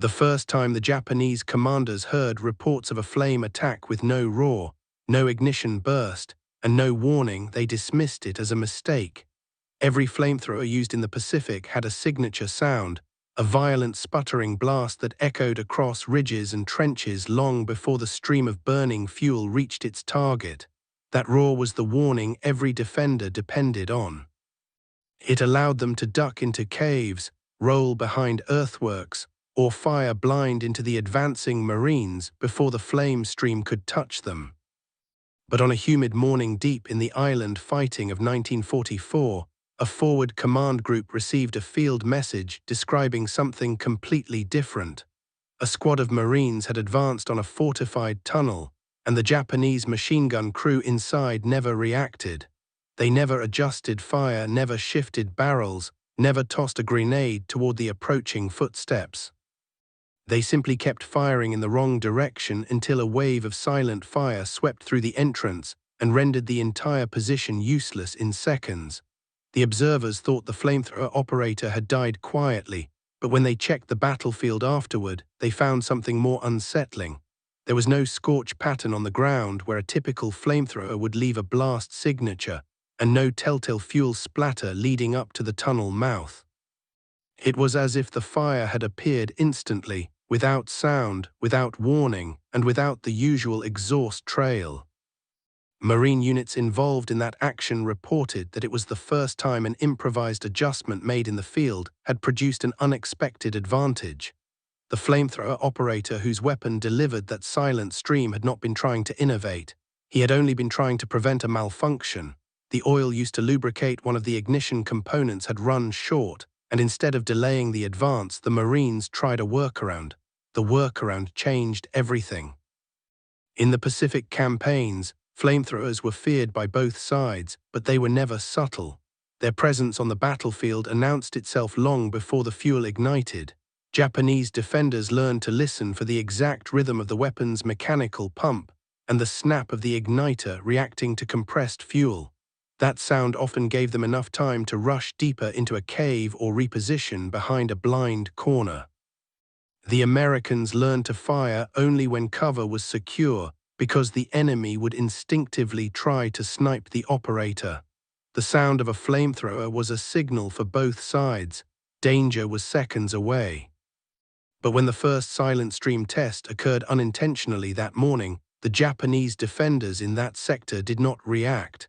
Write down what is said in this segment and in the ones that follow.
The first time the Japanese commanders heard reports of a flame attack with no roar, no ignition burst, and no warning, they dismissed it as a mistake. Every flamethrower used in the Pacific had a signature sound, a violent sputtering blast that echoed across ridges and trenches long before the stream of burning fuel reached its target. That roar was the warning every defender depended on. It allowed them to duck into caves, roll behind earthworks, or fire blind into the advancing Marines before the flame stream could touch them. But on a humid morning deep in the island fighting of 1944, a forward command group received a field message describing something completely different. A squad of Marines had advanced on a fortified tunnel, and the Japanese machine gun crew inside never reacted. They never adjusted fire, never shifted barrels, never tossed a grenade toward the approaching footsteps. They simply kept firing in the wrong direction until a wave of silent fire swept through the entrance and rendered the entire position useless in seconds. The observers thought the flamethrower operator had died quietly, but when they checked the battlefield afterward, they found something more unsettling. There was no scorch pattern on the ground where a typical flamethrower would leave a blast signature, and no telltale fuel splatter leading up to the tunnel mouth. It was as if the fire had appeared instantly, without sound, without warning, and without the usual exhaust trail. Marine units involved in that action reported that it was the first time an improvised adjustment made in the field had produced an unexpected advantage. The flamethrower operator whose weapon delivered that silent stream had not been trying to innovate. He had only been trying to prevent a malfunction. The oil used to lubricate one of the ignition components had run short, and instead of delaying the advance, the Marines tried a workaround. The workaround changed everything. In the Pacific campaigns, flamethrowers were feared by both sides, but they were never subtle. Their presence on the battlefield announced itself long before the fuel ignited. Japanese defenders learned to listen for the exact rhythm of the weapon's mechanical pump and the snap of the igniter reacting to compressed fuel. That sound often gave them enough time to rush deeper into a cave or reposition behind a blind corner. The Americans learned to fire only when cover was secure, because the enemy would instinctively try to snipe the operator. The sound of a flamethrower was a signal for both sides. Danger was seconds away. But when the first silent stream test occurred unintentionally that morning, the Japanese defenders in that sector did not react.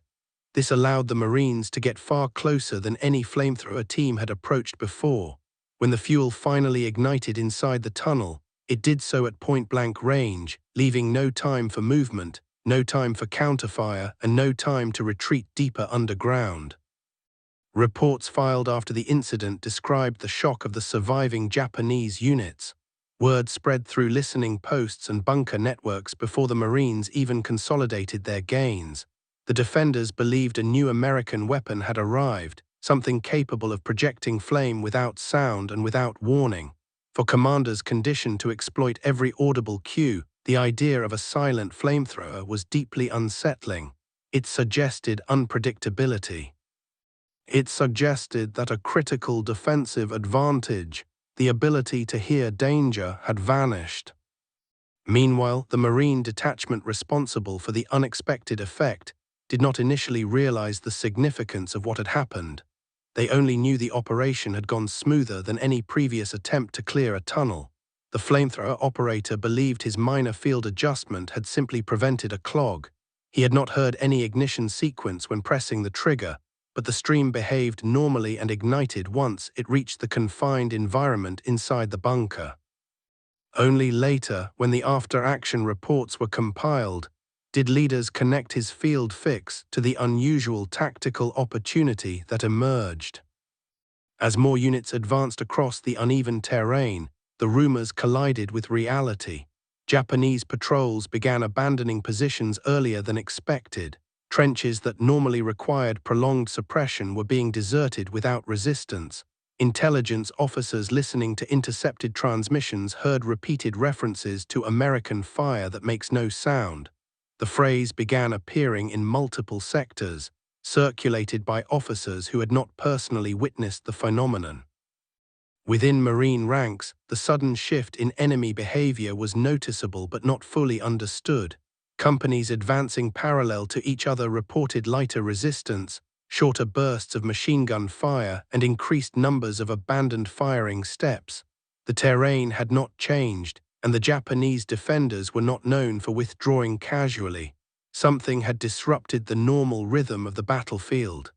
This allowed the Marines to get far closer than any flamethrower team had approached before. When the fuel finally ignited inside the tunnel, it did so at point-blank range, leaving no time for movement, no time for counterfire, and no time to retreat deeper underground. Reports filed after the incident described the shock of the surviving Japanese units. Word spread through listening posts and bunker networks before the Marines even consolidated their gains. The defenders believed a new American weapon had arrived, something capable of projecting flame without sound and without warning. For commanders conditioned to exploit every audible cue, the idea of a silent flamethrower was deeply unsettling. It suggested unpredictability. It suggested that a critical defensive advantage, the ability to hear danger, had vanished. Meanwhile, the Marine detachment responsible for the unexpected effect did not initially realize the significance of what had happened. They only knew the operation had gone smoother than any previous attempt to clear a tunnel. The flamethrower operator believed his minor field adjustment had simply prevented a clog. He had not heard any ignition sequence when pressing the trigger, but the stream behaved normally and ignited once it reached the confined environment inside the bunker. Only later, when the after-action reports were compiled, did leaders connect his field fix to the unusual tactical opportunity that emerged. As more units advanced across the uneven terrain, the rumors collided with reality. Japanese patrols began abandoning positions earlier than expected. Trenches that normally required prolonged suppression were being deserted without resistance. Intelligence officers listening to intercepted transmissions heard repeated references to American fire that makes no sound. The phrase began appearing in multiple sectors, circulated by officers who had not personally witnessed the phenomenon. Within Marine ranks, the sudden shift in enemy behavior was noticeable but not fully understood. Companies advancing parallel to each other reported lighter resistance, shorter bursts of machine gun fire, and increased numbers of abandoned firing steps. The terrain had not changed, and the Japanese defenders were not known for withdrawing casually. Something had disrupted the normal rhythm of the battlefield.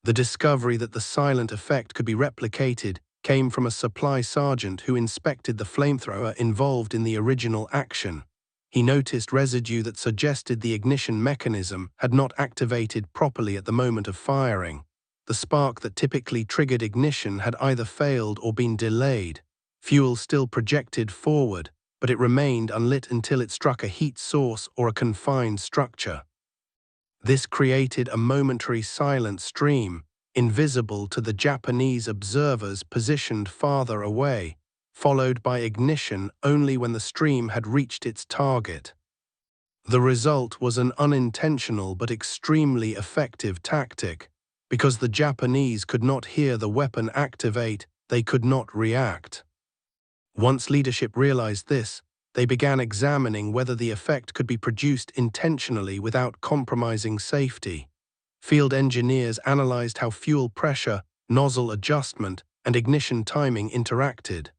The discovery that the silent effect could be replicated came from a supply sergeant who inspected the flamethrower involved in the original action. He noticed residue that suggested the ignition mechanism had not activated properly at the moment of firing. The spark that typically triggered ignition had either failed or been delayed. Fuel still projected forward, but it remained unlit until it struck a heat source or a confined structure. This created a momentary silent stream, invisible to the Japanese observers positioned farther away, followed by ignition only when the stream had reached its target. The result was an unintentional but extremely effective tactic. Because the Japanese could not hear the weapon activate, they could not react. Once leadership realized this, they began examining whether the effect could be produced intentionally without compromising safety. Field engineers analyzed how fuel pressure, nozzle adjustment, and ignition timing interacted.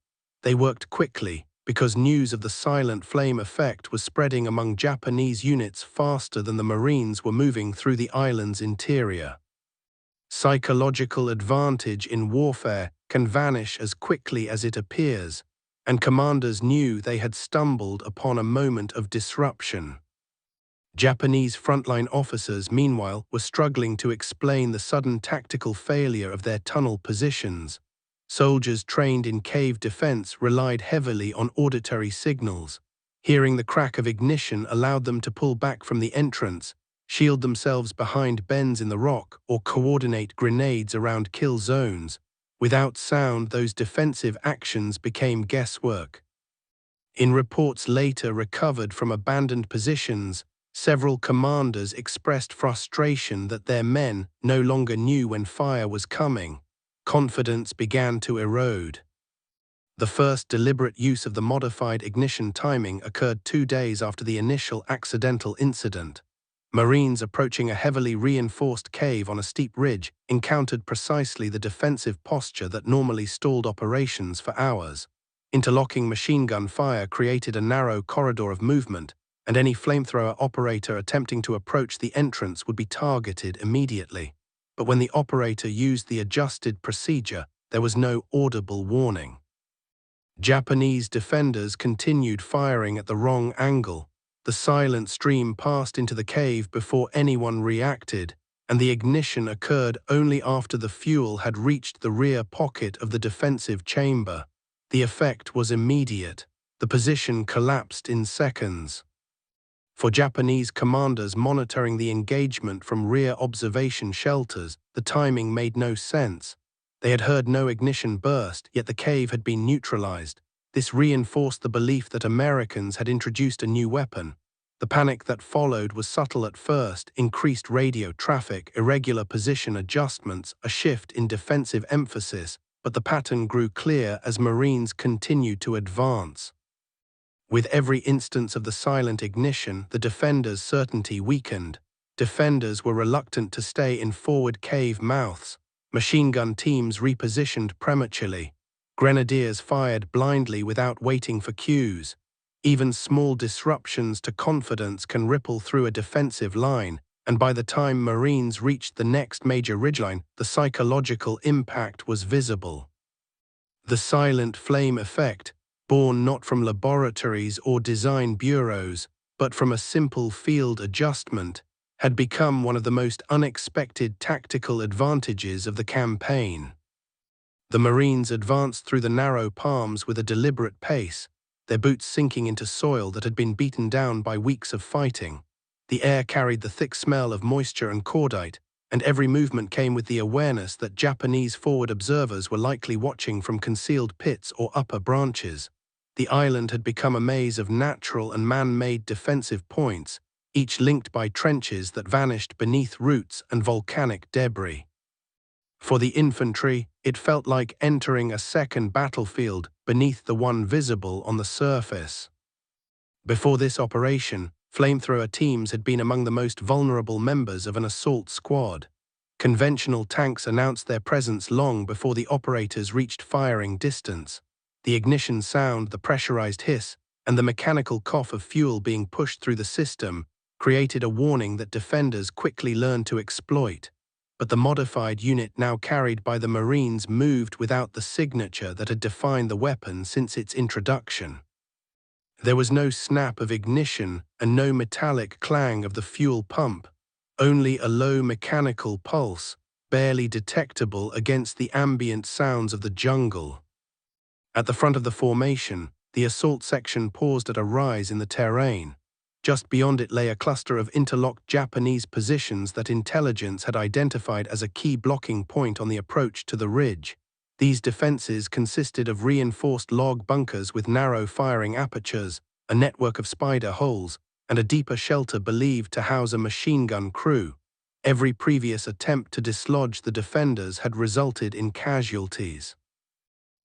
They worked quickly because news of the silent flame effect was spreading among Japanese units faster than the Marines were moving through the island's interior. Psychological advantage in warfare can vanish as quickly as it appears, and commanders knew they had stumbled upon a moment of disruption. Japanese frontline officers, meanwhile, were struggling to explain the sudden tactical failure of their tunnel positions. Soldiers trained in cave defense relied heavily on auditory signals. Hearing the crack of ignition allowed them to pull back from the entrance, shield themselves behind bends in the rock, or coordinate grenades around kill zones. Without sound, those defensive actions became guesswork. In reports later recovered from abandoned positions, several commanders expressed frustration that their men no longer knew when fire was coming. Confidence began to erode. The first deliberate use of the modified ignition timing occurred 2 days after the initial accidental incident. Marines approaching a heavily reinforced cave on a steep ridge encountered precisely the defensive posture that normally stalled operations for hours. Interlocking machine gun fire created a narrow corridor of movement, and any flamethrower operator attempting to approach the entrance would be targeted immediately. But when the operator used the adjusted procedure, there was no audible warning. Japanese defenders continued firing at the wrong angle. The silent stream passed into the cave before anyone reacted, and the ignition occurred only after the fuel had reached the rear pocket of the defensive chamber. The effect was immediate. The position collapsed in seconds. For Japanese commanders monitoring the engagement from rear observation shelters, the timing made no sense. They had heard no ignition burst, yet the cave had been neutralized. This reinforced the belief that Americans had introduced a new weapon. The panic that followed was subtle at first: increased radio traffic, irregular position adjustments, a shift in defensive emphasis, but the pattern grew clear as Marines continued to advance. With every instance of the silent ignition, the defenders' certainty weakened. Defenders were reluctant to stay in forward cave mouths. Machine gun teams repositioned prematurely. Grenadiers fired blindly without waiting for cues. Even small disruptions to confidence can ripple through a defensive line, and by the time Marines reached the next major ridgeline, the psychological impact was visible. The silent flame effect, born not from laboratories or design bureaus, but from a simple field adjustment, had become one of the most unexpected tactical advantages of the campaign. The Marines advanced through the narrow palms with a deliberate pace, their boots sinking into soil that had been beaten down by weeks of fighting. The air carried the thick smell of moisture and cordite, and every movement came with the awareness that Japanese forward observers were likely watching from concealed pits or upper branches. The island had become a maze of natural and man-made defensive points, each linked by trenches that vanished beneath roots and volcanic debris. For the infantry, It felt like entering a second battlefield beneath the one visible on the surface. Before this operation, flamethrower teams had been among the most vulnerable members of an assault squad. Conventional tanks announced their presence long before the operators reached firing distance. The ignition sound, the pressurized hiss, and the mechanical cough of fuel being pushed through the system created a warning that defenders quickly learned to exploit. But the modified unit now carried by the Marines moved without the signature that had defined the weapon since its introduction. There was no snap of ignition and no metallic clang of the fuel pump, only a low mechanical pulse, barely detectable against the ambient sounds of the jungle. At the front of the formation, the assault section paused at a rise in the terrain. Just beyond it lay a cluster of interlocked Japanese positions that intelligence had identified as a key blocking point on the approach to the ridge. These defenses consisted of reinforced log bunkers with narrow firing apertures, a network of spider holes, and a deeper shelter believed to house a machine gun crew. Every previous attempt to dislodge the defenders had resulted in casualties.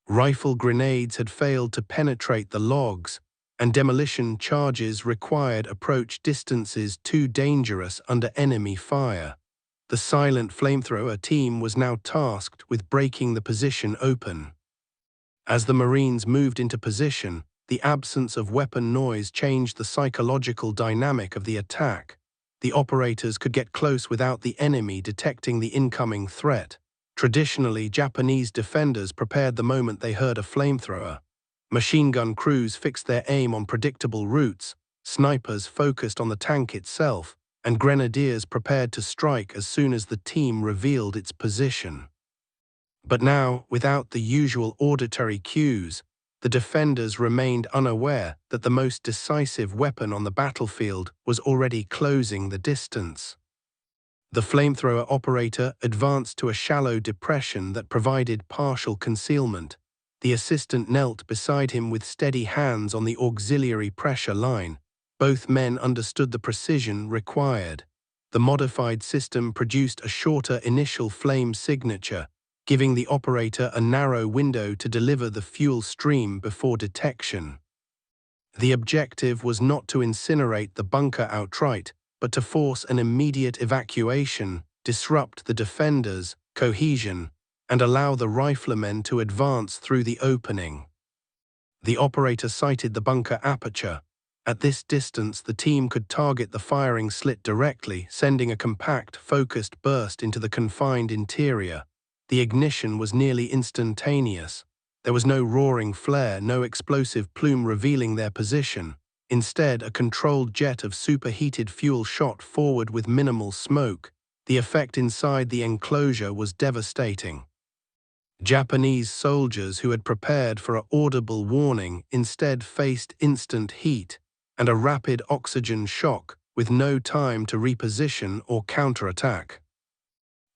Rifle grenades had failed to penetrate the logs, and demolition charges required approach distances too dangerous under enemy fire. The silent flamethrower team was now tasked with breaking the position open. As the Marines moved into position, the absence of weapon noise changed the psychological dynamic of the attack. The operators could get close without the enemy detecting the incoming threat. Traditionally, Japanese defenders prepared the moment they heard a flamethrower. Machine gun crews fixed their aim on predictable routes, snipers focused on the tank itself, and grenadiers prepared to strike as soon as the team revealed its position. But now, without the usual auditory cues, the defenders remained unaware that the most decisive weapon on the battlefield was already closing the distance. The flamethrower operator advanced to a shallow depression that provided partial concealment. The assistant knelt beside him with steady hands on the auxiliary pressure line. Both men understood the precision required. The modified system produced a shorter initial flame signature, giving the operator a narrow window to deliver the fuel stream before detection. The objective was not to incinerate the bunker outright, but to force an immediate evacuation, disrupt the defenders' cohesion, and allow the riflemen to advance through the opening. The operator sighted the bunker aperture. At this distance, the team could target the firing slit directly, sending a compact, focused burst into the confined interior. The ignition was nearly instantaneous. There was no roaring flare, no explosive plume revealing their position. Instead, a controlled jet of superheated fuel shot forward with minimal smoke. The effect inside the enclosure was devastating. Japanese soldiers who had prepared for an audible warning instead faced instant heat and a rapid oxygen shock with no time to reposition or counterattack.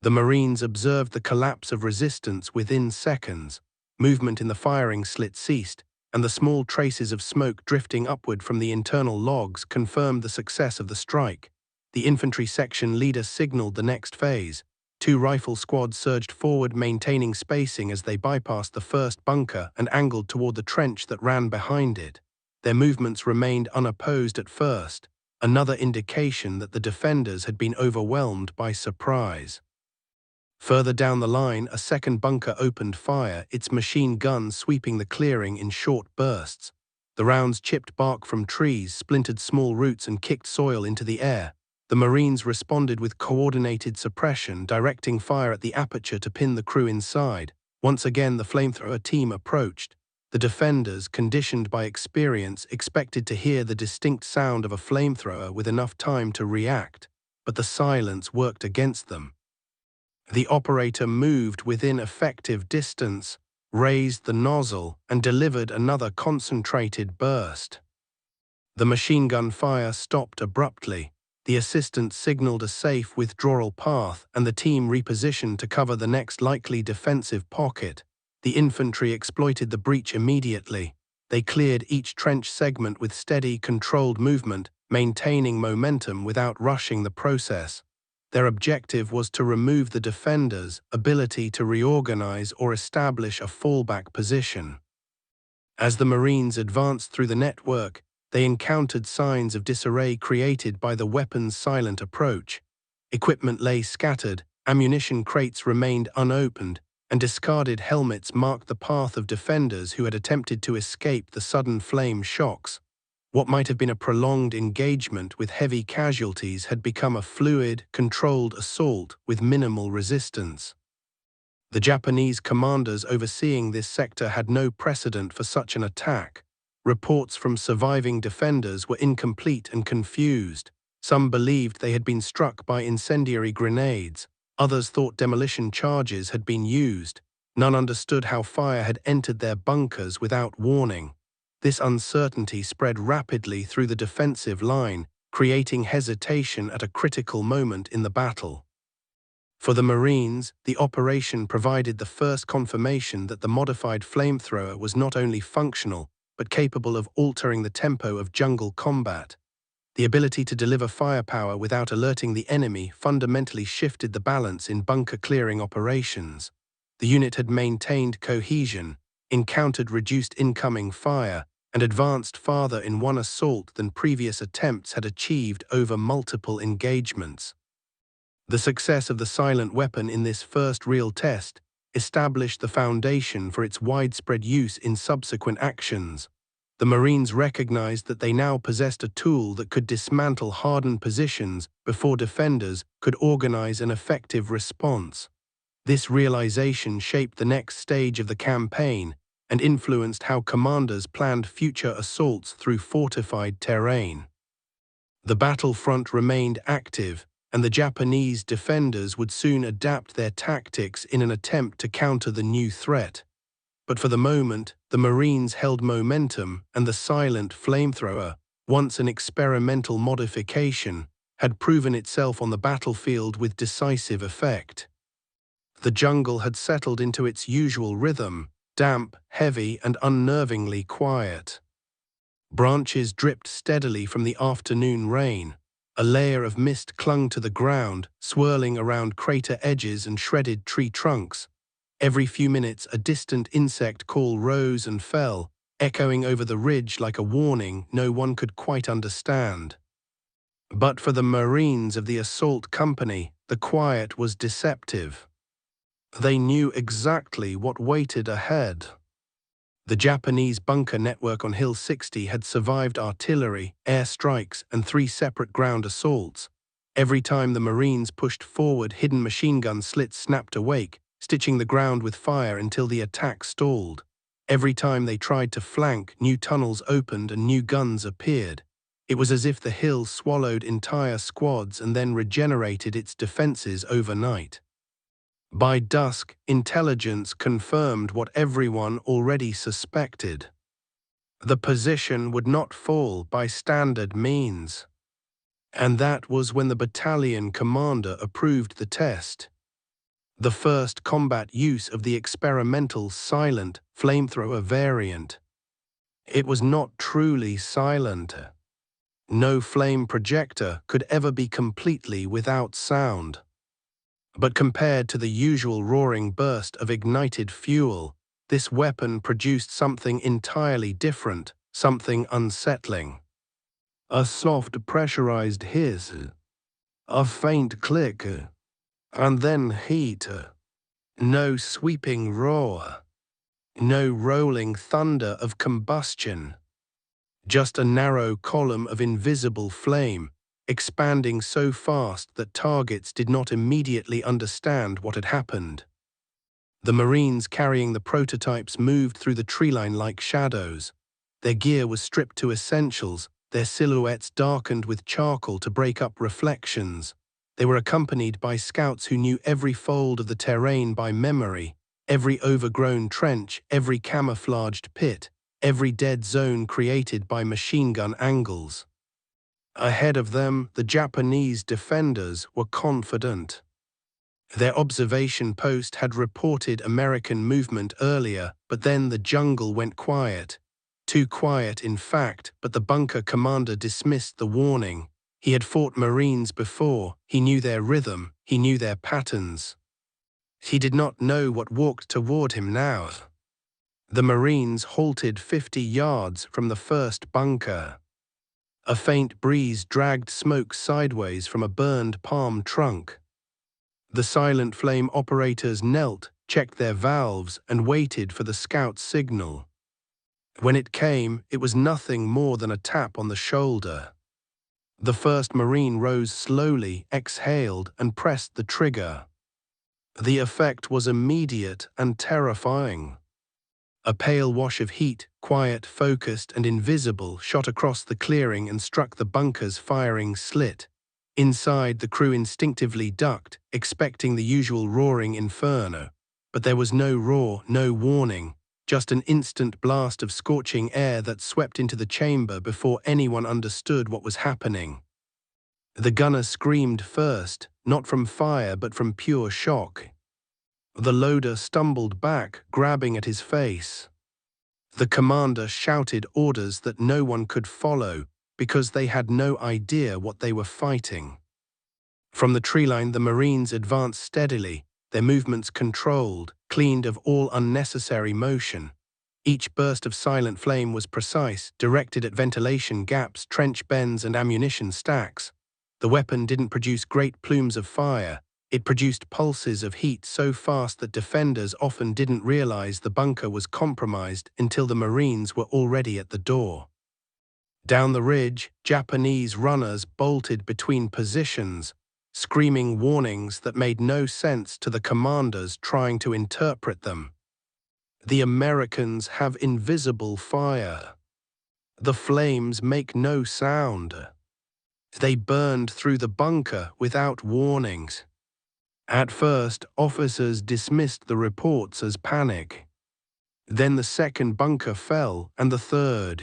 The Marines observed the collapse of resistance within seconds. Movement in the firing slit ceased, and the small traces of smoke drifting upward from the internal logs confirmed the success of the strike. The infantry section leader signaled the next phase. 2 rifle squads surged forward, maintaining spacing as they bypassed the first bunker and angled toward the trench that ran behind it. Their movements remained unopposed at first, another indication that the defenders had been overwhelmed by surprise. Further down the line, a second bunker opened fire, its machine gun sweeping the clearing in short bursts. The rounds chipped bark from trees, splintered small roots, and kicked soil into the air. The Marines responded with coordinated suppression, directing fire at the aperture to pin the crew inside. Once again, the flamethrower team approached. The defenders, conditioned by experience, expected to hear the distinct sound of a flamethrower with enough time to react, but the silence worked against them. The operator moved within effective distance, raised the nozzle, and delivered another concentrated burst. The machine gun fire stopped abruptly. The assistant signaled a safe withdrawal path, and the team repositioned to cover the next likely defensive pocket. The infantry exploited the breach immediately. They cleared each trench segment with steady, controlled movement, maintaining momentum without rushing the process. Their objective was to remove the defenders' ability to reorganize or establish a fallback position. As the Marines advanced through the network, they encountered signs of disarray created by the weapon's silent approach. Equipment lay scattered, ammunition crates remained unopened, and discarded helmets marked the path of defenders who had attempted to escape the sudden flame shocks. What might have been a prolonged engagement with heavy casualties had become a fluid, controlled assault with minimal resistance. The Japanese commanders overseeing this sector had no precedent for such an attack. Reports from surviving defenders were incomplete and confused. Some believed they had been struck by incendiary grenades. Others thought demolition charges had been used. None understood how fire had entered their bunkers without warning. This uncertainty spread rapidly through the defensive line, creating hesitation at a critical moment in the battle. For the Marines, the operation provided the first confirmation that the modified flamethrower was not only functional, but capable of altering the tempo of jungle combat. The ability to deliver firepower without alerting the enemy fundamentally shifted the balance in bunker-clearing operations. The unit had maintained cohesion, encountered reduced incoming fire, and advanced farther in one assault than previous attempts had achieved over multiple engagements. The success of the silent weapon in this first real test established the foundation for its widespread use in subsequent actions. The Marines recognized that they now possessed a tool that could dismantle hardened positions before defenders could organize an effective response. This realization shaped the next stage of the campaign and influenced how commanders planned future assaults through fortified terrain. The battlefront remained active, and the Japanese defenders would soon adapt their tactics in an attempt to counter the new threat. But for the moment, the Marines held momentum, and the silent flamethrower, once an experimental modification, had proven itself on the battlefield with decisive effect. The jungle had settled into its usual rhythm, damp, heavy, and unnervingly quiet. Branches dripped steadily from the afternoon rain. A layer of mist clung to the ground, swirling around crater edges and shredded tree trunks. Every few minutes, a distant insect call rose and fell, echoing over the ridge like a warning no one could quite understand. But for the Marines of the assault company, the quiet was deceptive. They knew exactly what waited ahead. The Japanese bunker network on Hill 60 had survived artillery, air strikes, and 3 separate ground assaults. Every time the Marines pushed forward, hidden machine gun slits snapped awake, stitching the ground with fire until the attack stalled. Every time they tried to flank, new tunnels opened and new guns appeared. It was as if the hill swallowed entire squads and then regenerated its defenses overnight. By dusk, intelligence confirmed what everyone already suspected. The position would not fall by standard means. And that was when the battalion commander approved the test. The first combat use of the experimental silent flamethrower variant. It was not truly silent. No flame projector could ever be completely without sound. But compared to the usual roaring burst of ignited fuel, this weapon produced something entirely different, something unsettling. A soft pressurized hiss, a faint click, and then heat. No sweeping roar. No rolling thunder of combustion. Just a narrow column of invisible flame, expanding so fast that targets did not immediately understand what had happened. The Marines carrying the prototypes moved through the tree line like shadows. Their gear was stripped to essentials, their silhouettes darkened with charcoal to break up reflections. They were accompanied by scouts who knew every fold of the terrain by memory, every overgrown trench, every camouflaged pit, every dead zone created by machine gun angles. Ahead of them, the Japanese defenders were confident. Their observation post had reported American movement earlier, but then the jungle went quiet. Too quiet, in fact, but the bunker commander dismissed the warning. He had fought Marines before, he knew their rhythm, he knew their patterns. He did not know what walked toward him now. The Marines halted 50 yards from the first bunker. A faint breeze dragged smoke sideways from a burned palm trunk. The silent flame operators knelt, checked their valves, and waited for the scout's signal. When it came, it was nothing more than a tap on the shoulder. The first Marine rose slowly, exhaled, and pressed the trigger. The effect was immediate and terrifying. A pale wash of heat, quiet, focused, and invisible, shot across the clearing and struck the bunker's firing slit. Inside, the crew instinctively ducked, expecting the usual roaring inferno. But there was no roar, no warning, just an instant blast of scorching air that swept into the chamber before anyone understood what was happening. The gunner screamed first, not from fire but from pure shock. The loader stumbled back, grabbing at his face. The commander shouted orders that no one could follow because they had no idea what they were fighting. From the treeline, the Marines advanced steadily, their movements controlled, cleaned of all unnecessary motion. Each burst of silent flame was precise, directed at ventilation gaps, trench bends, and ammunition stacks. The weapon didn't produce great plumes of fire. It produced pulses of heat so fast that defenders often didn't realize the bunker was compromised until the Marines were already at the door. Down the ridge, Japanese runners bolted between positions, screaming warnings that made no sense to the commanders trying to interpret them. The Americans have invisible fire. The flames make no sound. They burned through the bunker without warnings. At first, officers dismissed the reports as panic. Then the second bunker fell, and the third.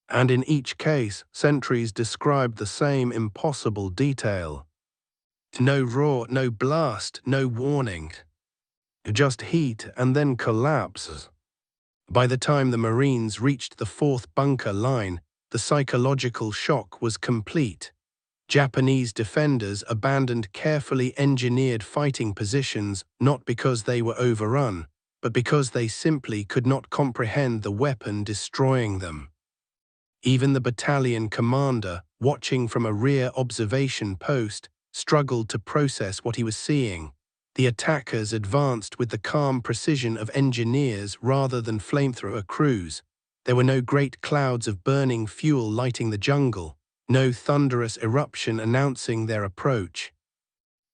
And in each case, sentries described the same impossible detail. No roar, no blast, no warning. Just heat and then collapse. By the time the Marines reached the fourth bunker line, the psychological shock was complete. Japanese defenders abandoned carefully engineered fighting positions not because they were overrun, but because they simply could not comprehend the weapon destroying them. Even the battalion commander, watching from a rear observation post, struggled to process what he was seeing. The attackers advanced with the calm precision of engineers rather than flamethrower crews. There were no great clouds of burning fuel lighting the jungle, no thunderous eruption announcing their approach.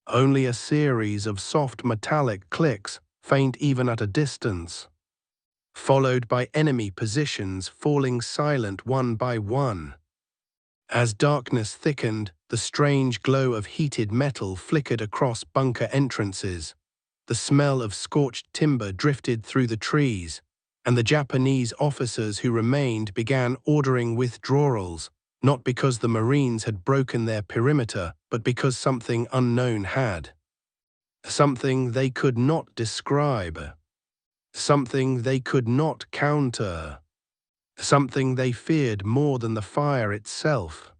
Only a series of soft metallic clicks, faint even at a distance, followed by enemy positions falling silent one by one. As darkness thickened, the strange glow of heated metal flickered across bunker entrances. The smell of scorched timber drifted through the trees, and the Japanese officers who remained began ordering withdrawals, not because the Marines had broken their perimeter, but because something unknown had. Something they could not describe. Something they could not counter. Something they feared more than the fire itself.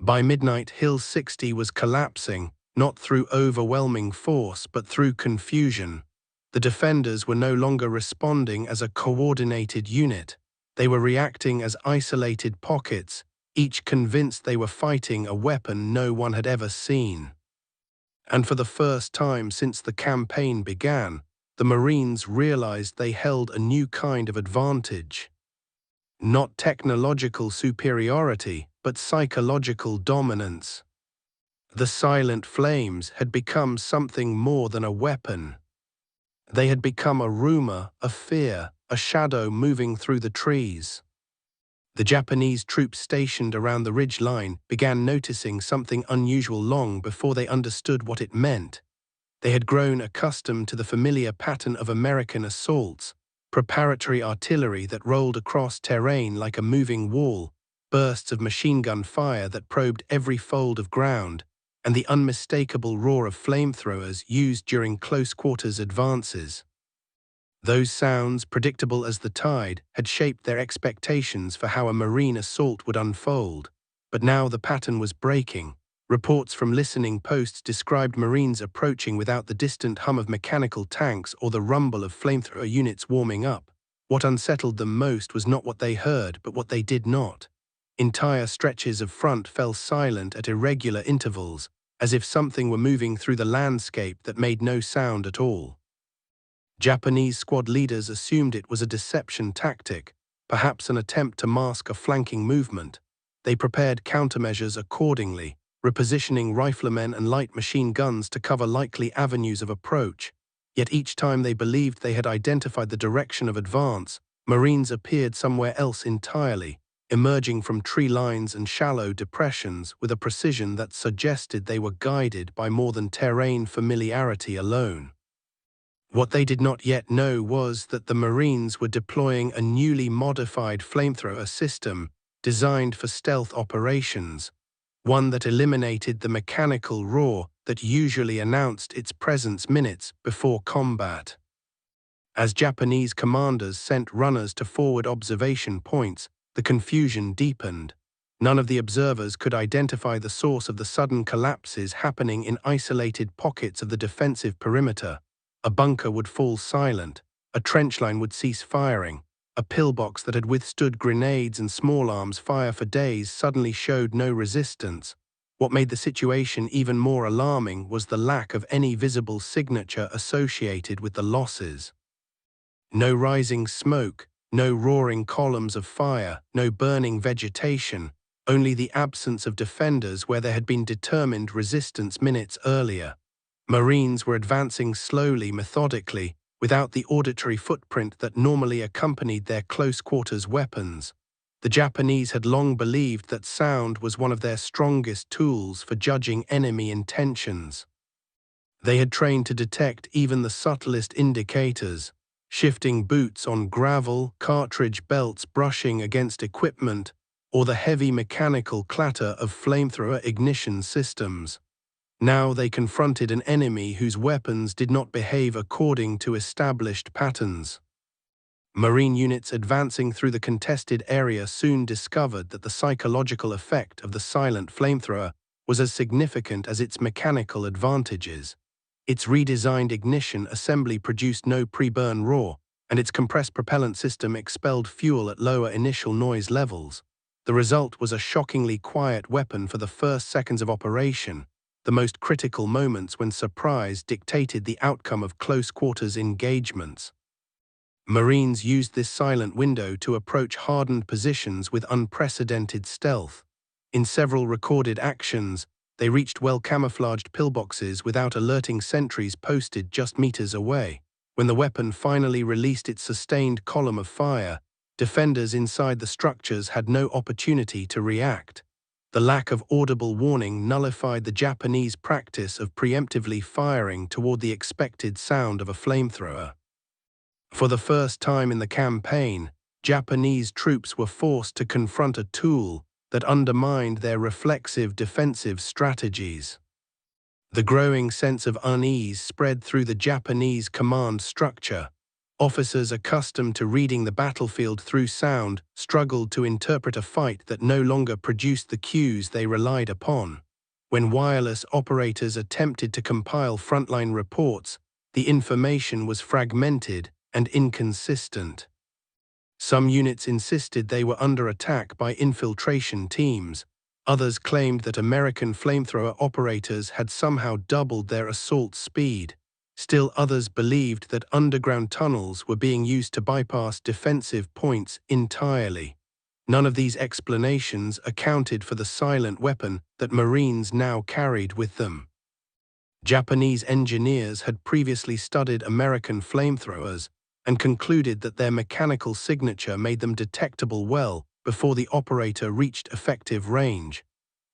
By midnight, Hill 60 was collapsing, not through overwhelming force, but through confusion. The defenders were no longer responding as a coordinated unit. They were reacting as isolated pockets, each convinced they were fighting a weapon no one had ever seen. And for the first time since the campaign began, the Marines realized they held a new kind of advantage. Not technological superiority, but psychological dominance. The silent flames had become something more than a weapon. They had become a rumor, a fear, a shadow moving through the trees. The Japanese troops stationed around the ridge line began noticing something unusual long before they understood what it meant. They had grown accustomed to the familiar pattern of American assaults, preparatory artillery that rolled across terrain like a moving wall, bursts of machine gun fire that probed every fold of ground, and the unmistakable roar of flamethrowers used during close-quarters advances. Those sounds, predictable as the tide, had shaped their expectations for how a Marine assault would unfold. But now the pattern was breaking. Reports from listening posts described Marines approaching without the distant hum of mechanical tanks or the rumble of flamethrower units warming up. What unsettled them most was not what they heard, but what they did not. Entire stretches of front fell silent at irregular intervals, as if something were moving through the landscape that made no sound at all. Japanese squad leaders assumed it was a deception tactic, perhaps an attempt to mask a flanking movement. They prepared countermeasures accordingly, repositioning riflemen and light machine guns to cover likely avenues of approach. Yet each time they believed they had identified the direction of advance, Marines appeared somewhere else entirely, emerging from tree lines and shallow depressions with a precision that suggested they were guided by more than terrain familiarity alone. What they did not yet know was that the Marines were deploying a newly modified flamethrower system designed for stealth operations, one that eliminated the mechanical roar that usually announced its presence minutes before combat. As Japanese commanders sent runners to forward observation points, the confusion deepened. None of the observers could identify the source of the sudden collapses happening in isolated pockets of the defensive perimeter. A bunker would fall silent, a trench line would cease firing, a pillbox that had withstood grenades and small arms fire for days suddenly showed no resistance. What made the situation even more alarming was the lack of any visible signature associated with the losses. No rising smoke, no roaring columns of fire, no burning vegetation, only the absence of defenders where there had been determined resistance minutes earlier. Marines were advancing slowly, methodically, without the auditory footprint that normally accompanied their close-quarters weapons. The Japanese had long believed that sound was one of their strongest tools for judging enemy intentions. They had trained to detect even the subtlest indicators, shifting boots on gravel, cartridge belts brushing against equipment, or the heavy mechanical clatter of flamethrower ignition systems. Now they confronted an enemy whose weapons did not behave according to established patterns. Marine units advancing through the contested area soon discovered that the psychological effect of the silent flamethrower was as significant as its mechanical advantages. Its redesigned ignition assembly produced no pre-burn roar, and its compressed propellant system expelled fuel at lower initial noise levels. The result was a shockingly quiet weapon for the first seconds of operation, the most critical moments when surprise dictated the outcome of close-quarters engagements. Marines used this silent window to approach hardened positions with unprecedented stealth. In several recorded actions, they reached well-camouflaged pillboxes without alerting sentries posted just meters away. When the weapon finally released its sustained column of fire, defenders inside the structures had no opportunity to react. The lack of audible warning nullified the Japanese practice of preemptively firing toward the expected sound of a flamethrower. For the first time in the campaign, Japanese troops were forced to confront a tool that undermined their reflexive defensive strategies. The growing sense of unease spread through the Japanese command structure. Officers accustomed to reading the battlefield through sound struggled to interpret a fight that no longer produced the cues they relied upon. When wireless operators attempted to compile frontline reports, the information was fragmented and inconsistent. Some units insisted they were under attack by infiltration teams. Others claimed that American flamethrower operators had somehow doubled their assault speed. Still others believed that underground tunnels were being used to bypass defensive points entirely. None of these explanations accounted for the silent weapon that Marines now carried with them. Japanese engineers had previously studied American flamethrowers and concluded that their mechanical signature made them detectable well before the operator reached effective range.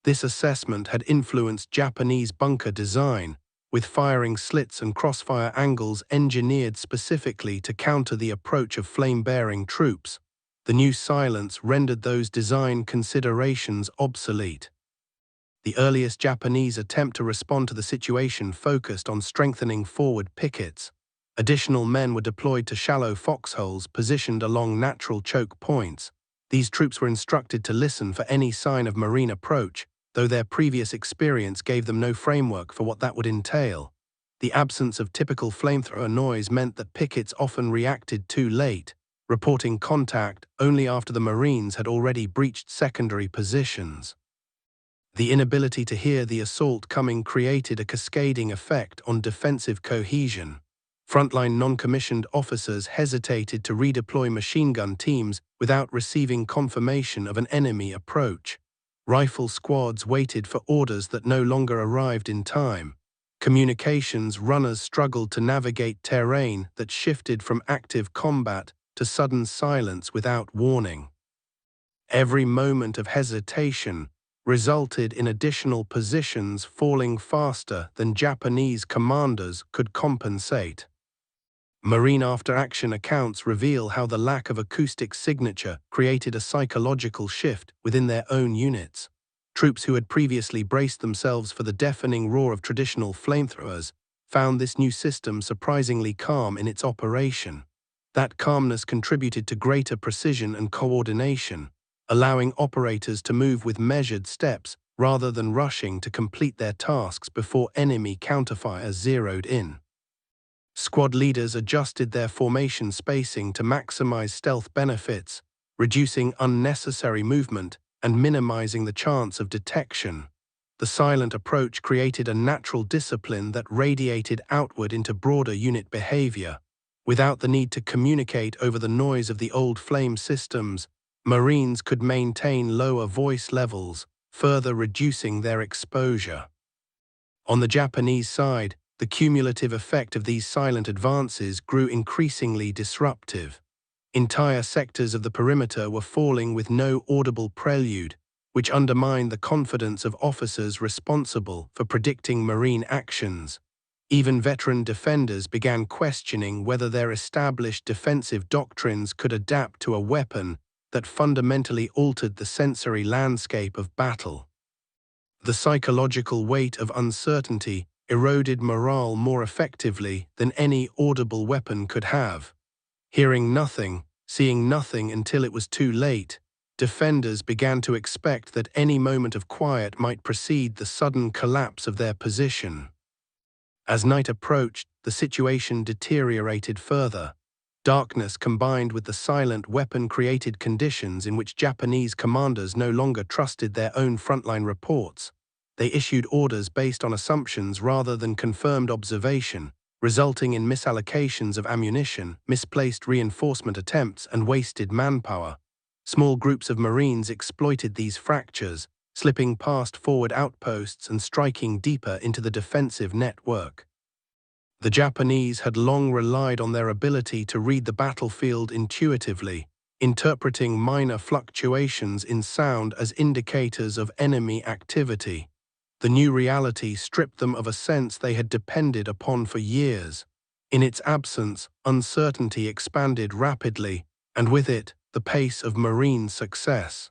This assessment had influenced Japanese bunker design, with firing slits and crossfire angles engineered specifically to counter the approach of flame-bearing troops. The new silence rendered those design considerations obsolete. The earliest Japanese attempt to respond to the situation focused on strengthening forward pickets. Additional men were deployed to shallow foxholes positioned along natural choke points. These troops were instructed to listen for any sign of Marine approach, though their previous experience gave them no framework for what that would entail. The absence of typical flamethrower noise meant that pickets often reacted too late, reporting contact only after the Marines had already breached secondary positions. The inability to hear the assault coming created a cascading effect on defensive cohesion. Frontline non-commissioned officers hesitated to redeploy machine gun teams without receiving confirmation of an enemy approach. Rifle squads waited for orders that no longer arrived in time. Communications runners struggled to navigate terrain that shifted from active combat to sudden silence without warning. Every moment of hesitation resulted in additional positions falling faster than Japanese commanders could compensate. Marine after-action accounts reveal how the lack of acoustic signature created a psychological shift within their own units. Troops who had previously braced themselves for the deafening roar of traditional flamethrowers found this new system surprisingly calm in its operation. That calmness contributed to greater precision and coordination, allowing operators to move with measured steps rather than rushing to complete their tasks before enemy counterfire zeroed in. Squad leaders adjusted their formation spacing to maximize stealth benefits, reducing unnecessary movement and minimizing the chance of detection. The silent approach created a natural discipline that radiated outward into broader unit behavior. Without the need to communicate over the noise of the old flame systems, Marines could maintain lower voice levels, further reducing their exposure. On the Japanese side, the cumulative effect of these silent advances grew increasingly disruptive. Entire sectors of the perimeter were falling with no audible prelude, which undermined the confidence of officers responsible for predicting Marine actions. Even veteran defenders began questioning whether their established defensive doctrines could adapt to a weapon that fundamentally altered the sensory landscape of battle. The psychological weight of uncertainty eroded morale more effectively than any audible weapon could have. Hearing nothing, seeing nothing until it was too late, defenders began to expect that any moment of quiet might precede the sudden collapse of their position. As night approached, the situation deteriorated further. Darkness combined with the silent weapon created conditions in which Japanese commanders no longer trusted their own frontline reports. They issued orders based on assumptions rather than confirmed observation, resulting in misallocations of ammunition, misplaced reinforcement attempts, and wasted manpower. Small groups of Marines exploited these fractures, slipping past forward outposts and striking deeper into the defensive network. The Japanese had long relied on their ability to read the battlefield intuitively, interpreting minor fluctuations in sound as indicators of enemy activity. The new reality stripped them of a sense they had depended upon for years. In its absence, uncertainty expanded rapidly, and with it, the pace of Marine success.